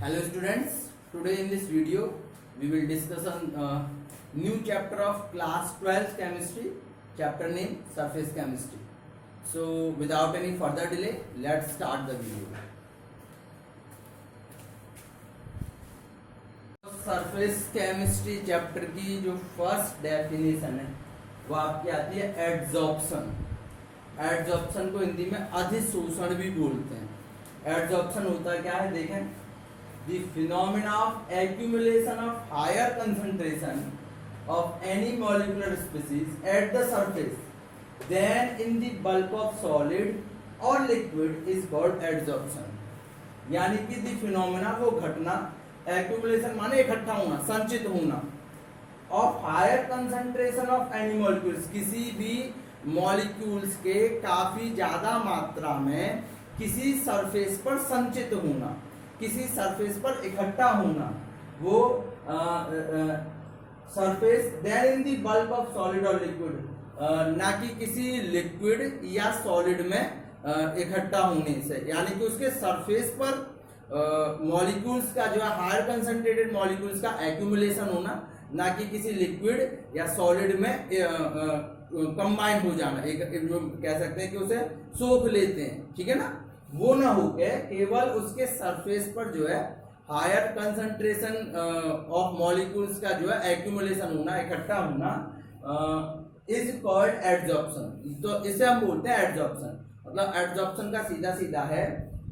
Hello students, today in this video we will discuss on new chapter of class 12 chemistry, chapter name surface chemistry. So without any further delay, let's start the video. Surface chemistry chapter की जो first definition है वो आपकी आती है adsorption. Adsorption को हिंदी में अधिशोषण भी बोलते हैं। एड्सॉर्प्शन होता क्या है, देखें, the phenomena of accumulation of higher concentration of any molecular species at the surface than in the bulk of solid or liquid is called adsorption। यानी कि the phenomena वो घटना, accumulation माने इकट्ठा होना, संचित होना, of higher concentration of any molecules, किसी भी molecules के काफी ज्यादा मात्रा में किसी सरफेस पर संचित होना, किसी सरफेस पर इकट्ठा होना, वो surface than in the bulk of solid और लिक्विड, ना कि किसी लिक्विड या सॉलिड में इकट्ठा होने से, यानी कि उसके सरफेस पर मॉलिक्यूल्स का जो है हायर कंसंट्रेटेड मॉलिक्यूल्स का एक्यूमुलेशन होना, ना कि किसी लिक्विड या सॉलिड में कंबाइन हो जाना, एक जो कह सकते हैं कि उसे सोख लेते हैं, ठीक है ना, वो ना हो के केवल उसके सरफेस पर जो है हायर कंसंट्रेशन ऑफ मॉलिक्यूल्स का जो है एक्यूमुलेशन होना, इकट्ठा होना, इज कॉल्ड एड्सॉर्प्शन। तो इसे हम बोलते हैं एड्सॉर्प्शन। मतलब एड्सॉर्प्शन का सीधा सीधा है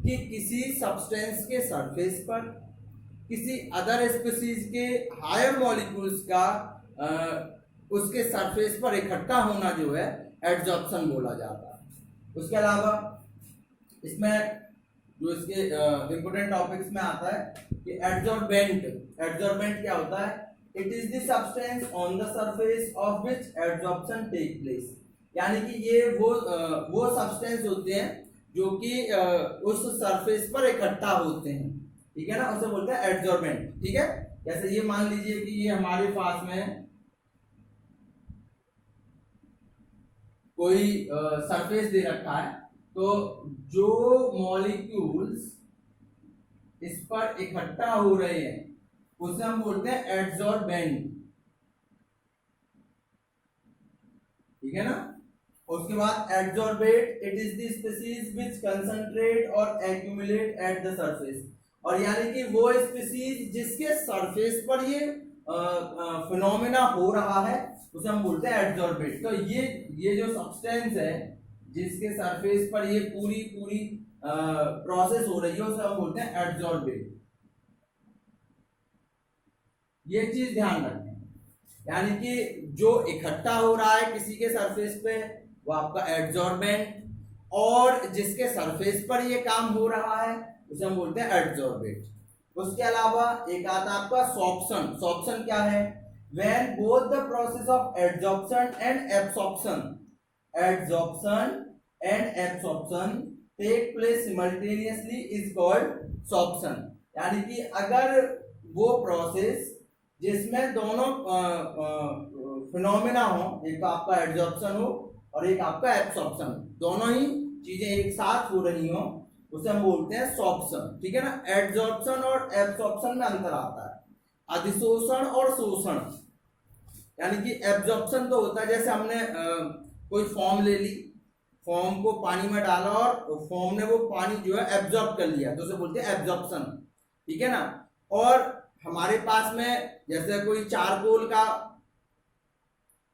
कि किसी सब्सटेंस के सरफेस पर किसी अदर स्पीसीज के हायर मॉलिक्यूल्स का उसके सरफेस पर इकट्ठा होना जो है एड्सॉर्प्शन बोला जाता है। उसके अलावा इसमें जो इसके इंपोर्टेंट टॉपिक्स में आता है कि एड्सॉर्बेंट। एड्सॉर्बेंट क्या होता है? It is the substance on the surface of which adsorption take place. यानी कि ये वो सब्सटेंस होते हैं जो कि उस सरफेस पर इकट्ठा होते हैं, ठीक है ना, उसे बोलते हैं एड्सॉर्बेंट। ठीक है, जैसे ये मान लीजिए कि ये हमारे पास में कोई सरफेस दे रखा है, तो जो मॉलिक्यूल्स इस पर इकट्ठा हो रहे हैं उसे हम बोलते हैं एड्सॉर्बेंट, ठीक है ना। उसके बाद adsorbate, it is the species which concentrate और एक्यूमुलेट एट द सरफेस। और यानी कि वो स्पीसीज जिसके सरफेस पर ये फिनोमेना हो रहा है उसे हम बोलते हैं एड्सॉर्बेट। तो ये जो सब्सटेंस है जिसके सरफेस पर ये पूरी प्रोसेस हो रही है उसे हम बोलते हैं एड्सॉर्बेट। ये चीज ध्यान रखें, यानी कि जो इकट्ठा हो रहा है किसी के सरफेस पे वो आपका एड्सॉर्बेंट, और जिसके सरफेस पर ये काम हो रहा है उसे हम बोलते हैं एड्सॉर्बेट। उसके अलावा एक आता है आपका सॉर्प्शन। सॉर्प्शन क्या है? When both the process of adsorption and absorption take place simultaneously is called sorption. यानी कि अगर वो प्रोसेस जिसमें दोनों फिनोमेना हो, एक आपका एड्सॉर्प्शन हो और एक आपका एब्सॉर्प्शन, दोनों ही चीजें एक साथ हो रही हो, उसे हम बोलते हैं सॉर्प्शन, ठीक है ना। एड्सॉर्प्शन और एब्सॉर्प्शन में अंतर आता है, अधिशोषण और शोषण। यानी कि एब्सॉर्प्शन तो होता है जैसे हमने कोई फॉर्म ले ली, फॉर्म को पानी में डाला और फॉर्म ने वो पानी जो है एब्जॉर्ब कर लिया, तो उसे बोलते हैं एब्जॉर्प्शन, ठीक है ना। और हमारे पास में जैसे कोई चारकोल का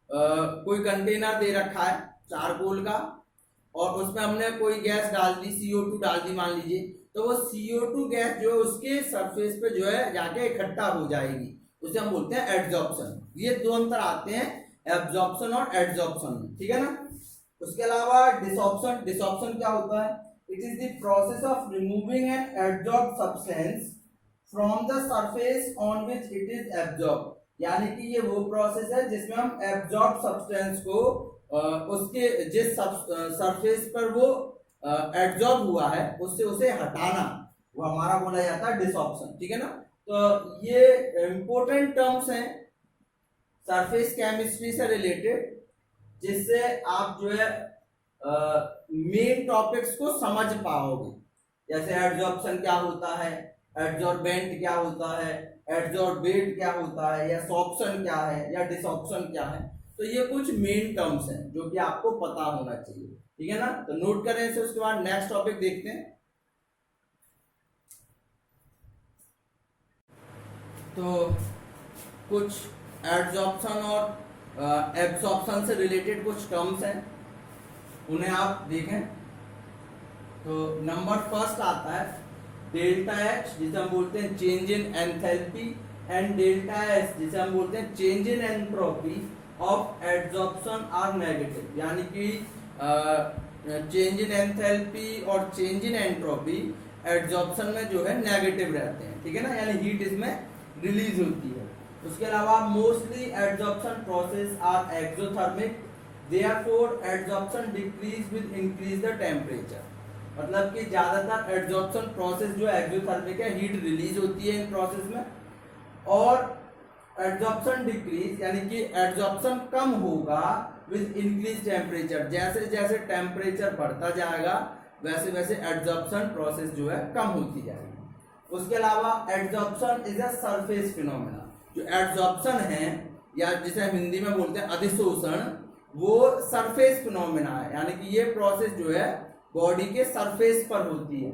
कोई कंटेनर दे रखा है चारकोल का, और उसमें हमने कोई गैस डाल दी, CO2 डाल दी मान लीजिए, तो वो CO2 गैस जो है उसके सरफेस पे जो है जाके इकट्ठा हो जाएगी, उसे हम बोलते हैं एड्सॉर्प्शन। ये दो अंतर आते हैं एब्जॉर्प्शन और एड्सॉर्प्शन, ठीक है ना। उसके अलावा डिसॉर्प्शन। डिसॉर्प्शन क्या होता है? It is the process of removing an adsorbed substance from the surface on which it is absorb. यानी कि ये वो प्रोसेस है जिसमें हम एब्जॉर्ब सब्सटेंस को उसके जिस सरफेस पर वो एब्जॉर्ब हुआ है उससे उसे हटाना, वो हमारा बोला जाता है डिसॉर्प्शन, ठीक है ना। तो ये इंपॉर्टेंट टर्म्स हैं सरफेस केमिस्ट्री से रिलेटेड, जिससे आप जो है मेन टॉपिक्स को समझ पाओगे। जैसे एड्सॉर्प्शन क्या होता है, एड्जॉर्बेंट क्या होता है, एड्जॉर्बेट क्या होता है, या सॉर्प्शन क्या है, या डिसॉर्प्शन क्या है। तो ये कुछ मेन टर्म्स हैं जो कि आपको पता होना चाहिए, ठीक है ना। तो नोट करें इसे, उसके बाद नेक्स्ट टॉपिक देखते हैं। तो कुछ एड्जॉर्प्शन और एब्जॉर्प्शन से रिलेटेड कुछ टर्म्स हैं, उन्हें आप देखें। तो नंबर फर्स्ट आता है डेल्टा एच, जिसे हम बोलते हैं change in enthalpy, and delta S जिसे हम बोलते हैं change in entropy of adsorption are negative. यानी कि चेंज इन एंथैल्पी और चेंज इन एंट्रोपी एड्जॉर्प्शन में जो है नेगेटिव रहते हैं, ठीक है ना, यानी हीट इसमें रिलीज होती है। उसके अलावा mostly adsorption process are exothermic, therefore adsorption decrease with increase the temperature. मतलब कि ज्यादातर एड्जॉर्प्शन प्रोसेस जो एक्सोथर्मिक है, हीट रिलीज होती है इन प्रोसेस में, और एड्जॉर्प्शन डिक्रीज यानी कि एड्जॉर्प्शन कम होगा विद इंक्रीज टेम्परेचर। जैसे जैसे टेम्परेचर बढ़ता जाएगा वैसे वैसे एड्जॉर्प्शन प्रोसेस जो है कम होती जाएगी। उसके अलावा adsorption is a surface phenomena. जो एड्जॉर्प्शन है, या जिसे हम हिंदी में बोलते हैं अधिशोषण, वो सरफेस फिनोमेना है, यानी कि ये प्रोसेस जो है बॉडी के सरफेस पर होती है।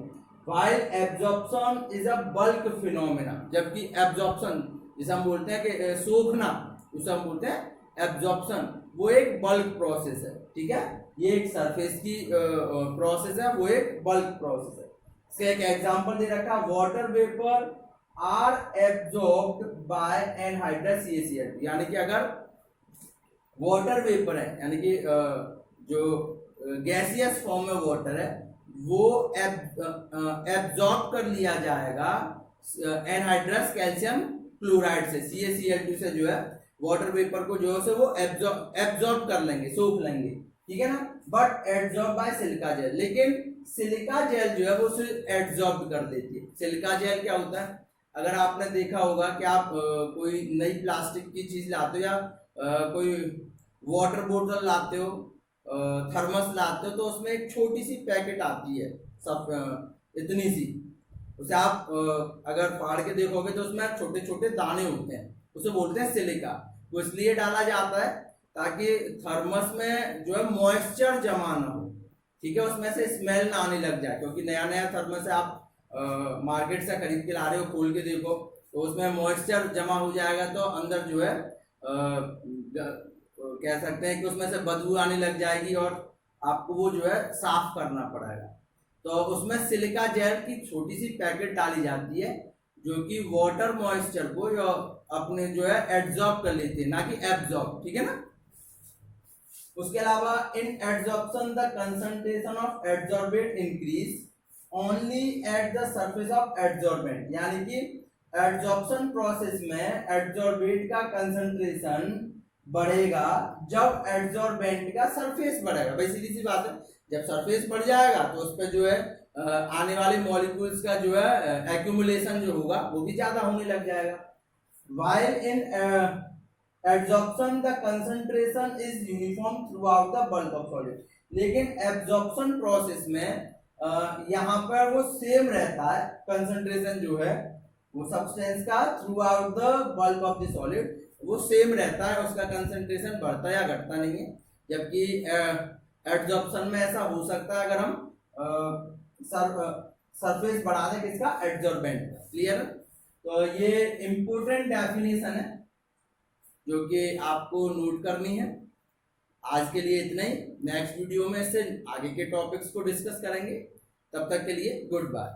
While absorption is a bulk phenomena, जबकि एब्जॉर्प्शन जिसे हम बोलते हैं कि सोखना, उसे हम बोलते हैं एब्जॉर्प्शन, वो एक बल्क प्रोसेस है, ठीक है। ये एक सरफेस की प्रोसेस है, वो एक बल्क प्रोसेस है। इसका एक एग्जांपल दे रखा, water vapour are absorbed by anhydrous CaCl। यानी कि अगर वाटर वेपर है, यानी कि जो गैसियस फॉर्म में वाटर है, वो एब्जॉर्ब कर लिया जाएगा एनहाइड्रस कैल्शियम क्लोराइड से, CaCl2 से जो है वाटर वेपर को जो है वो एब्जॉर्ब कर लेंगे, सोख लेंगे, ठीक है ना। But absorb by silica gel, लेकिन सिलिका जेल जो है वो सिर्फ एब्जॉर्ब कर देती है। सिलिका जेल क्या होता है, अगर आपने देखा होगा कि आप कोई नई प्लास्टिक की चीज लाते हो, या कोई वाटर बोतल लाते हो, थर्मस लाते हो, तो उसमें एक छोटी सी पैकेट आती है, सब इतनी सी, उसे आप अगर फाड़ के देखोगे तो उसमें छोटे छोटे दाने होते हैं, उसे बोलते हैं सिलिका। वो इसलिए डाला जाता है ताकि थर्मस में जो है मॉइस्चर जमा ना हो, ठीक है, उसमें से स्मेल ना आने लग जाए। क्योंकि नया नया थर्मस है, आप मार्केट से खरीद के ला रहे हो, खोल के देखो तो उसमें मॉइस्चर जमा हो जाएगा, तो अंदर जो है कह सकते हैं कि उसमें से बदबू आने लग जाएगी और आपको वो जो है साफ करना पड़ेगा। तो उसमें सिलिका जेल की छोटी सी पैकेट डाली जाती है, जो कि वाटर मॉइस्चर को अपने जो है एब्जॉर्ब कर लेती है, ना कि एब्जॉर्ब, ठीक है ना। उसके अलावा in adsorption the concentration of adsorbate increase only at the surface of adsorbent. यानी कि एड्जॉर्प्शन प्रोसेस में एड्जॉर्बेट का कंसंट्रेशन बढ़ेगा जब एड्जॉर्बेंट का सरफेस बढ़ेगा। भाई सीधी सी बात है, जब सरफेस बढ़ जाएगा तो उस पर जो है आने वाले मॉलिक्यूल्स का जो है एक्यूमुलेशन जो होगा वो भी ज्यादा होने लग जाएगा। while in absorption the concentration is uniform throughout the bulk of solid, लेकिन एब्जॉर्प्शन प्रोसेस में यहाँ पर वो सेम रहता है कंसंट्रेशन जो है वो सब्सटेंस का through out the bulk of the solid, वो सेम रहता है, उसका कंसंट्रेशन बढ़ता या घटता नहीं है। जबकि एब्जॉर्प्शन में ऐसा हो सकता है अगर हम सरफेस बढ़ा दें किसका, एड्जॉर्बेंट। क्लियर। तो ये इंपोर्टेंट डेफिनेशन है जो कि आपको नोट करनी है। आज के लिए इतना ही, नेक्स्ट वीडियो में से आगे के टॉपिक्स को डिस्कस करेंगे। तब तक के लिए गुड बाय।